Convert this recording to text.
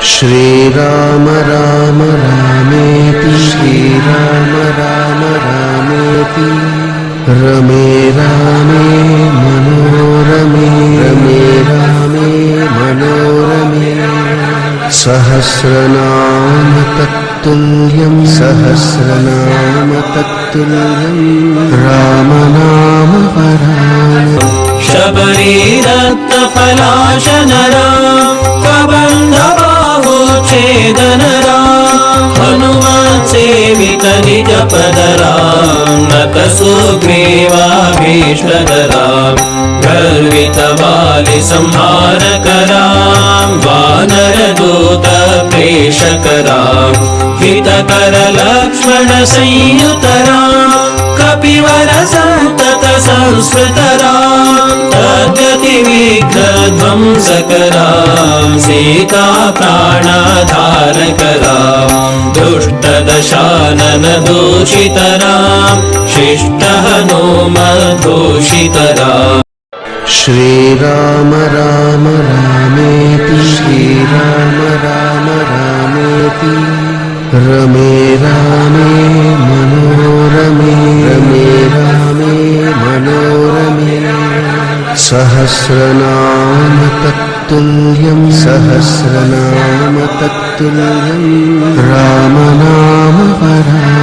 श्रीराम राम रामेति श्रीराम राम रामेति रमे रामे मनोरमे रमे रामे मनोरमे सहस्रनाम तत्तुल्यं सहस्रनाम तत्तुल्यं रामनाम वरानने शबरीदत्तफलाशनरा कबन्धबाहुच्छेदनरा हनुमत्सेवितनिजपदरा नतसुग्रीवाभीष्टदरा गर्वितबालिसंहारकरा वानरदूतप्रेषकरा हितकरलक्ष्मणसंयुतरा कपिवरसन्ततसंस्कृतरा तद्गतिविघ्नध्वंसकरा सीताप्राणधारकरा दुष्टदशाननदूषितरा शिष्टहनुमद्धूषितरा श्रीराम राम रामेति श्रीराम राम रामेति रमे रामे मनोरमे रमे रामे मनोरमे सहस्रनाम तत्तुल्यं सहस्रनाम तत्तुल्यं रामनाम वरानने